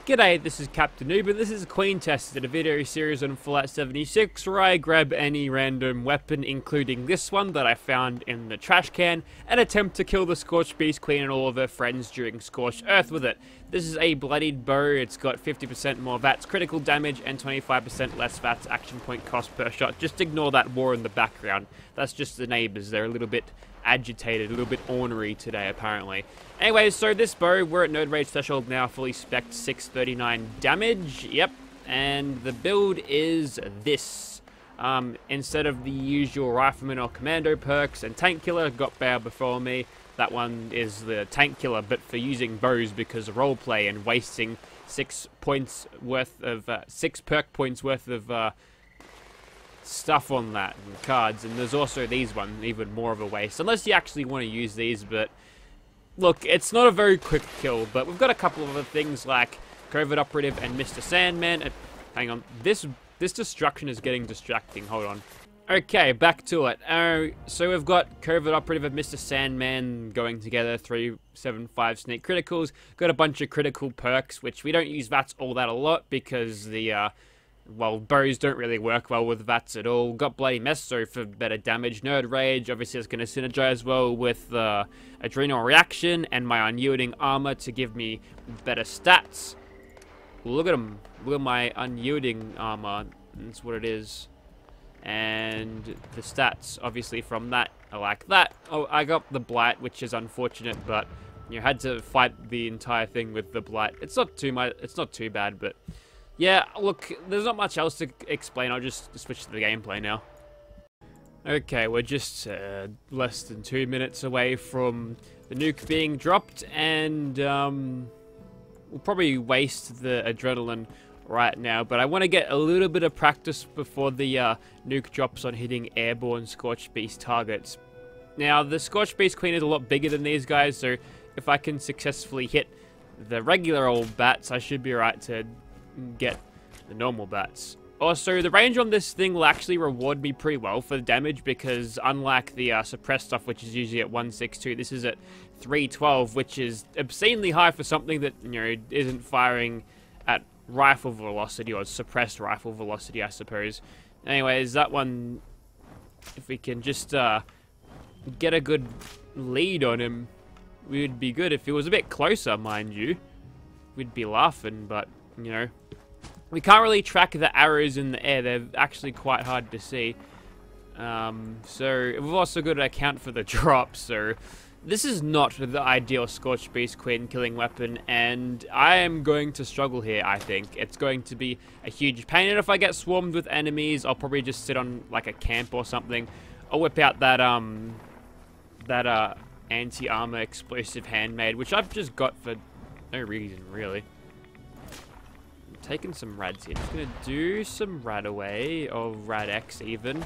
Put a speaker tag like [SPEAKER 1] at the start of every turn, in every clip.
[SPEAKER 1] G'day, this is Captainoob, and this is Queen Tested, a video series on Fallout 76 where I grab any random weapon, including this one that I found in the trash can, and attempt to kill the Scorched Beast Queen and all of her friends during Scorched Earth with it. This is a Bloodied bow. It's got 50% more VATS critical damage and 25% less VATS action point cost per shot. Just ignore that war in the background. That's just the neighbors. They're a little bit agitated, a little bit ornery today, apparently. Anyways, so this bow, we're at node rage threshold now, fully spec'd, 639 damage. Yep, and the build is this. Instead of the usual rifleman or commando perks and tank killer, got bow before me. That one is the tank killer, but for using bows because of roleplay and wasting 6 points worth of 6 perk points worth of stuff on that and cards. And there's also these ones, even more of a waste, unless you actually want to use these. But look, it's not a very quick kill, but we've got a couple of other things like Covert Operative and Mr. Sandman. Hang on, this destruction is getting distracting. Hold on. Okay, back to it. So we've got Covert Operative and Mr. Sandman going together, 375 sneak criticals. Got a bunch of critical perks, which we don't use VATS all that a lot because the well, bows don't really work well with VATS at all. Got Bloody Mess, so for better damage. Nerd Rage, obviously it's going to synergize well with Adrenal Reaction and my Unyielding Armor to give me better stats. Look at them. Look at my Unyielding Armor. That's what it is. And the stats, obviously, from that, I like that. Oh, I got the Blight, which is unfortunate, but you had to fight the entire thing with the Blight. It's not too much. It's not too bad, but yeah, look, there's not much else to explain. I'll just switch to the gameplay now. Okay, we're just less than 2 minutes away from the nuke being dropped, and we'll probably waste the adrenaline right now, but I want to get a little bit of practice before the nuke drops on hitting airborne Scorched Beast targets. Now, the Scorched Beast Queen is a lot bigger than these guys, so if I can successfully hit the regular old bats, I should be right to get the normal bats. Also, the range on this thing will actually reward me pretty well for the damage, because unlike the suppressed stuff, which is usually at 162, this is at 312, which is obscenely high for something that, you know, isn't firing at rifle velocity, or suppressed rifle velocity, I suppose. Anyways, that one, if we can just get a good lead on him, we'd be good. If it was a bit closer, mind you, we'd be laughing, but, you know, we can't really track the arrows in the air. They're actually quite hard to see. So we've also got to account for the drop, so this is not the ideal Scorched Beast Queen killing weapon, and I am going to struggle here, I think. It's going to be a huge pain, and if I get swarmed with enemies, I'll probably just sit on, like, a camp or something. I'll whip out that, anti-armor explosive handmade, which I've just got for no reason, really. I'm taking some rads here. Just gonna do some rad away, or rad X even.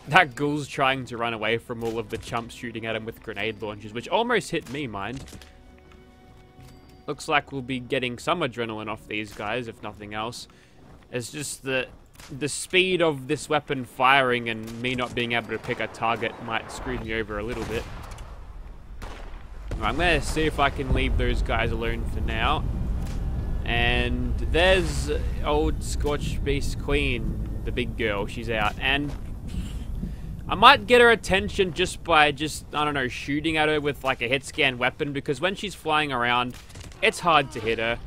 [SPEAKER 1] That ghoul's trying to run away from all of the chumps shooting at him with grenade launchers, which almost hit me, mind. Looks like we'll be getting some adrenaline off these guys, if nothing else. It's just the speed of this weapon firing and me not being able to pick a target might screw me over a little bit. Right, I'm going to see if I can leave those guys alone for now. And there's old Scorched Beast Queen, the big girl. She's out, and I might get her attention just by I don't know, shooting at her with like a hit scan weapon, because when she's flying around, it's hard to hit her.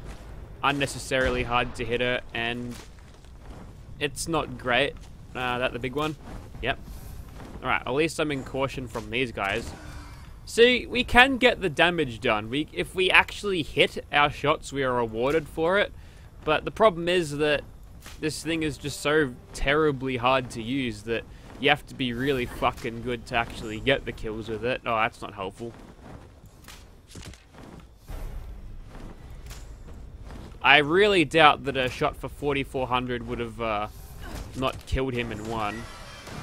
[SPEAKER 1] Unnecessarily hard to hit her, and it's not great. That the big one? Yep. Alright, at least I'm in caution from these guys. See, we can get the damage done. If we actually hit our shots, we are rewarded for it. But the problem is that this thing is just so terribly hard to use that you have to be really fucking good to actually get the kills with it. Oh, that's not helpful. I really doubt that a shot for 4400 would have not killed him in one.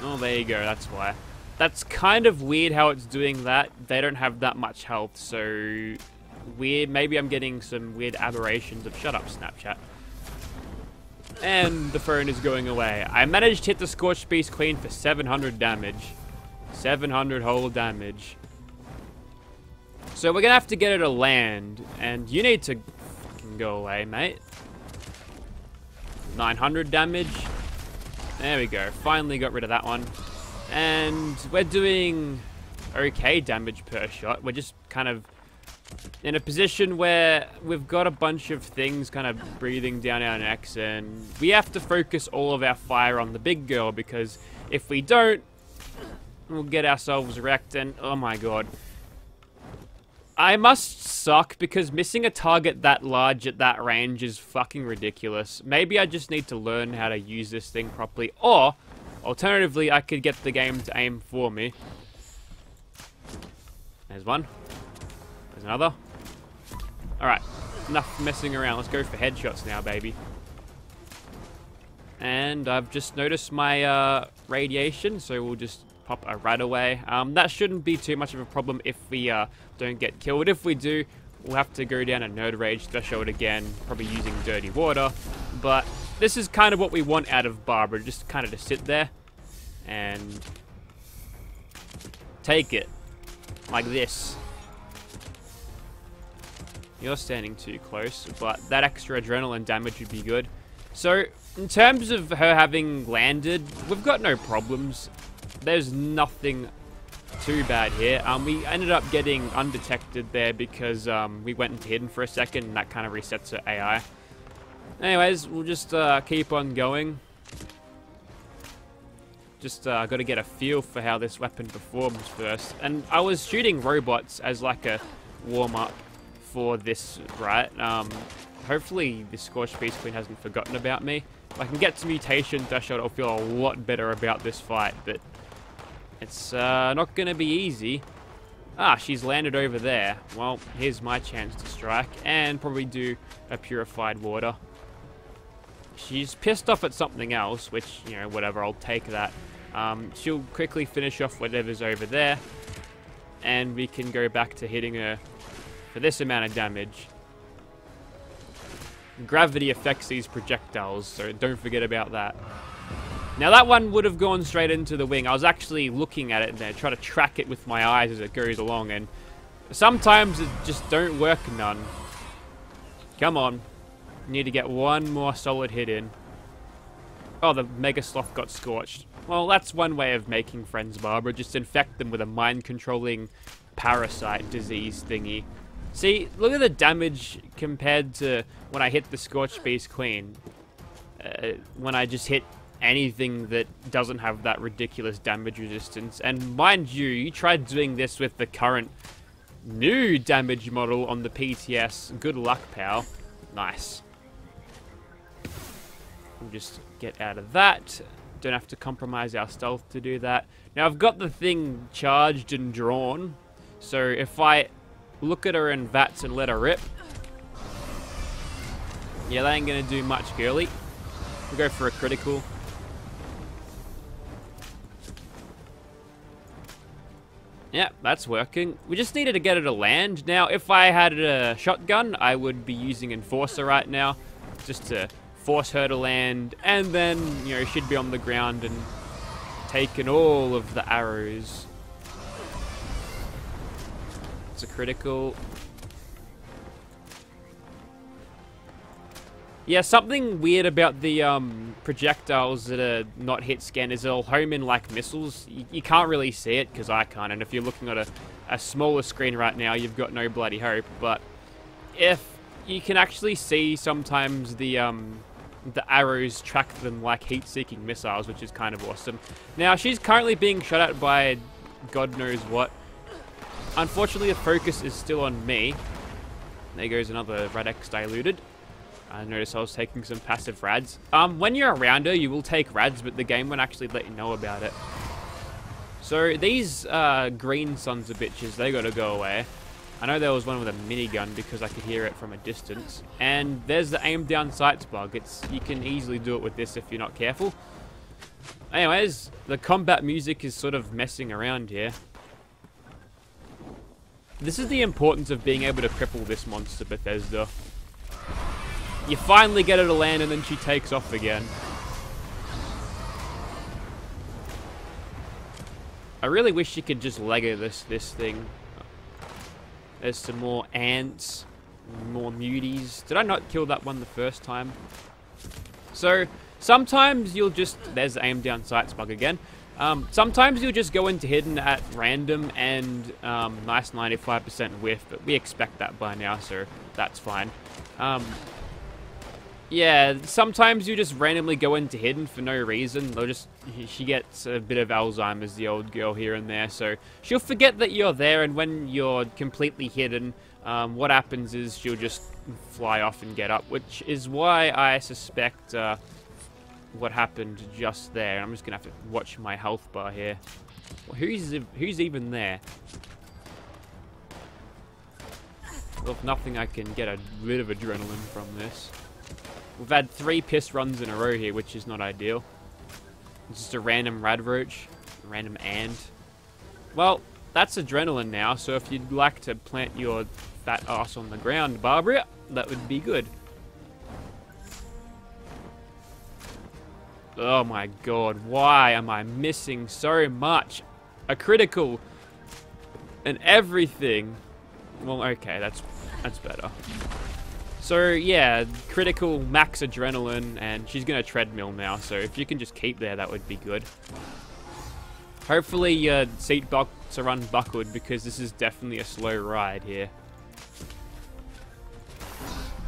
[SPEAKER 1] Oh, there you go, that's why. That's kind of weird how it's doing that. They don't have that much health, so weird. Maybe I'm getting some weird aberrations of shut up, Snapchat. And the phone is going away. I managed to hit the Scorched Beast Queen for 700 damage. 700 whole damage. So we're gonna have to get her to land, and you need to can go away, mate. 900 damage. There we go. Finally got rid of that one. And we're doing okay damage per shot. We're just kind of in a position where we've got a bunch of things kind of breathing down our necks, and we have to focus all of our fire on the big girl, because if we don't, we'll get ourselves wrecked. And oh my god, I must suck, because missing a target that large at that range is fucking ridiculous. Maybe I just need to learn how to use this thing properly, or alternatively I could get the game to aim for me. There's one. There's another. Alright, enough messing around. Let's go for headshots now, baby. And I've just noticed my radiation, so we'll just pop a rat away. That shouldn't be too much of a problem if we don't get killed. If we do, we'll have to go down a nerd rage threshold again, probably using dirty water. But this is kind of what we want out of Barbara, just kind of to sit there and take it like this. You're standing too close, but that extra adrenaline damage would be good. So, in terms of her having landed, we've got no problems. There's nothing too bad here. We ended up getting undetected there because we went into hidden for a second, and that kind of resets her AI. Anyways, we'll just keep on going. Just got to get a feel for how this weapon performs first. And I was shooting robots as like a warm-up for this, right? Hopefully the Scorched Beast Queen hasn't forgotten about me. If I can get to mutation threshold, I'll feel a lot better about this fight, but it's not going to be easy. Ah, she's landed over there. Well, here's my chance to strike and probably do a purified water. She's pissed off at something else, which, you know, whatever, I'll take that. She'll quickly finish off whatever's over there, and we can go back to hitting her for this amount of damage. Gravity affects these projectiles, so don't forget about that. Now that one would have gone straight into the wing. I was actually looking at it there, trying to track it with my eyes as it goes along, and sometimes it just don't work none. Come on. Need to get one more solid hit in. Oh, the Mega Sloth got scorched. Well, that's one way of making friends, Barbara. Just infect them with a mind-controlling parasite disease thingy. See, look at the damage compared to when I hit the Scorched Beast Queen. When I just hit anything that doesn't have that ridiculous damage resistance. And mind you, you tried doing this with the current new damage model on the PTS. Good luck, pal. Nice. We'll just get out of that. Don't have to compromise our stealth to do that. Now, I've got the thing charged and drawn. So if I look at her in VATS and let her rip, yeah, that ain't gonna do much, girly. We'll go for a critical. Yeah, that's working. We just needed to get her to land. Now, if I had a shotgun, I would be using Enforcer right now, just to force her to land, and then, you know, she'd be on the ground and taking all of the arrows. It's a critical. Yeah, something weird about the projectiles that are not hit scan is they'll home in like missiles. You can't really see it, because I can't, and if you're looking at a smaller screen right now, you've got no bloody hope. But if you can actually see sometimes the arrows track them like heat-seeking missiles, which is kind of awesome. Now, she's currently being shot at by God knows what. Unfortunately, the focus is still on me. There goes another Radex diluted. I noticed I was taking some passive rads. When you're around her, you will take rads, but the game won't actually let you know about it. So these green sons of bitches, they gotta go away. I know there was one with a minigun because I could hear it from a distance. And there's the aim down sights bug. You can easily do it with this if you're not careful. Anyways, the combat music is sort of messing around here. This is the importance of being able to cripple this monster, Bethesda. You finally get her to land and then she takes off again. I really wish you could just Lego this thing. There's some more ants. more muties. Did I not kill that one the first time? So, sometimes you'll just... There's the aim down sights bug again. Sometimes you'll just go into hidden at random and nice 95% whiff, but we expect that by now, so that's fine. Yeah, sometimes you just randomly go into hidden for no reason. She gets a bit of Alzheimer's, the old girl, here and there, so she'll forget that you're there, and when you're completely hidden, what happens is she'll just fly off and get up, which is why I suspect what happened just there. I'm just gonna have to watch my health bar here. Well, who's even there? Well, if nothing, I can get a bit of adrenaline from this. We've had 3 piss runs in a row here, which is not ideal. It's just a random radroach, a random ant. Well, that's adrenaline now, so if you'd like to plant your fat ass on the ground, Barbara, that would be good. Oh my god, why am I missing so much? A critical and everything. Well, okay, that's better. So yeah, critical, max adrenaline, and she's gonna treadmill now, so if you can just keep there, that would be good. Hopefully your seat belts are unbuckled, because this is definitely a slow ride here.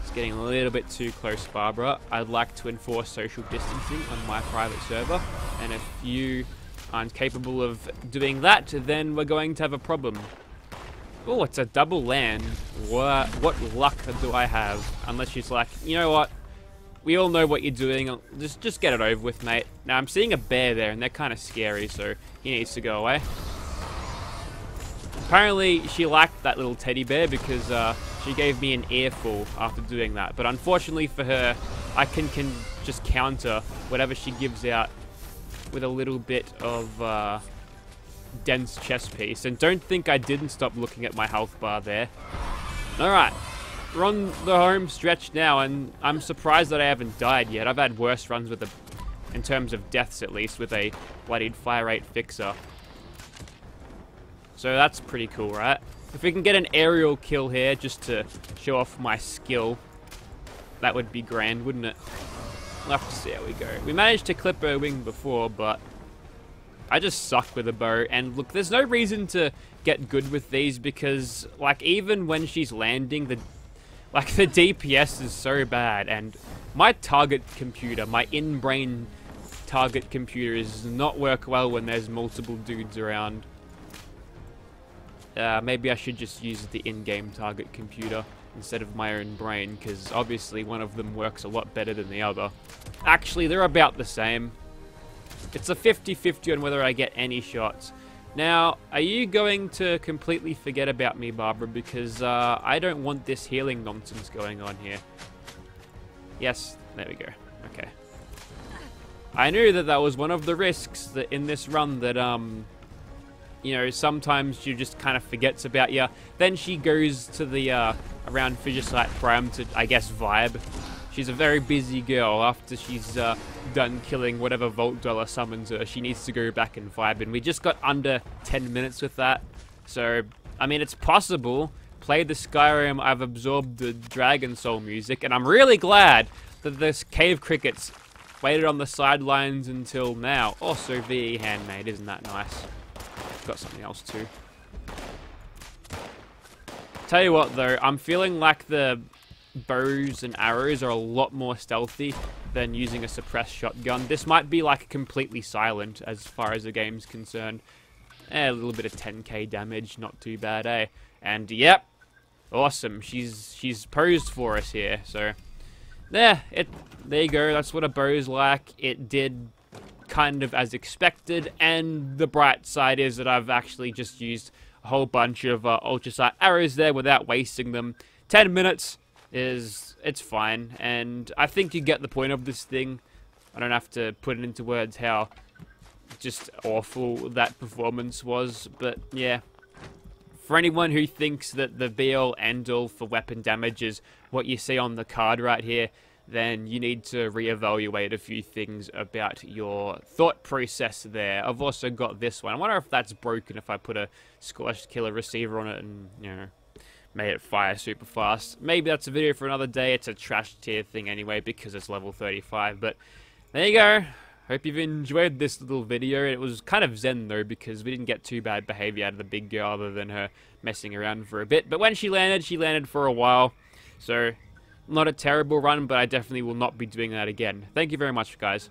[SPEAKER 1] It's getting a little bit too close, Barbara. I'd like to enforce social distancing on my private server, and if you aren't capable of doing that, then we're going to have a problem. Oh, it's a double land. What luck do I have? Unless she's like, you know what? We all know what you're doing. Just get it over with, mate. Now, I'm seeing a bear there, and they're kind of scary, so he needs to go away. Apparently, she liked that little teddy bear because she gave me an earful after doing that. But unfortunately for her, I can just counter whatever she gives out with a little bit of... dense chest piece, and don't think I didn't stop looking at my health bar there. Alright, we're on the home stretch now, and I'm surprised that I haven't died yet. I've had worse runs with in terms of deaths at least, with a Bloodied fire rate fixer. So that's pretty cool, right? If we can get an aerial kill here, just to show off my skill, that would be grand, wouldn't it? We'll have to see how we go. We managed to clip her wing before, but I just suck with a bow, and look, there's no reason to get good with these because, like, even when she's landing, the DPS is so bad, and my target computer, my in-brain target computer does not work well when there's multiple dudes around. Maybe I should just use the in-game target computer instead of my own brain, because obviously one of them works a lot better than the other. Actually, they're about the same. It's a 50-50 on whether I get any shots. Now, are you going to completely forget about me, Barbara? Because I don't want this healing nonsense going on here. Yes, there we go. Okay. I knew that was one of the risks that in this run that, you know, sometimes she just kind of forgets about you. Then she goes to the, around Fissuresite Prime to, I guess, vibe. She's a very busy girl. After she's done killing whatever Vault Dweller summons her, she needs to go back and vibe, and we just got under 10 minutes with that. So, I mean, it's possible. Played the Skyrim, I've absorbed the Dragon Soul music, and I'm really glad that this Cave Crickets waited on the sidelines until now. Also, VE Handmade, isn't that nice? Got something else too. Tell you what, though, I'm feeling like the bows and arrows are a lot more stealthy than using a suppressed shotgun. This might be like completely silent as far as the game's concerned. A little bit of 10k damage, not too bad, eh? And yep, awesome. She's posed for us here. So there you go. That's what a bow's like. It did kind of as expected, and the bright side is that I've actually just used a whole bunch of ultrasight arrows there without wasting them. 10 minutes. It's fine, and I think you get the point of this thing. I don't have to put it into words how just awful that performance was, but yeah. For anyone who thinks that the be-all end-all for weapon damage is what you see on the card right here, then you need to reevaluate a few things about your thought process there. I've also got this one. I wonder if that's broken if I put a Scorched Killer receiver on it and, you know, made it fire super fast. Maybe that's a video for another day. It's a trash tier thing anyway because it's level 35. But there you go. Hope you've enjoyed this little video. It was kind of zen though because we didn't get too bad behavior out of the big girl other than her messing around for a bit. But when she landed for a while. So not a terrible run, but I definitely will not be doing that again. Thank you very much, guys.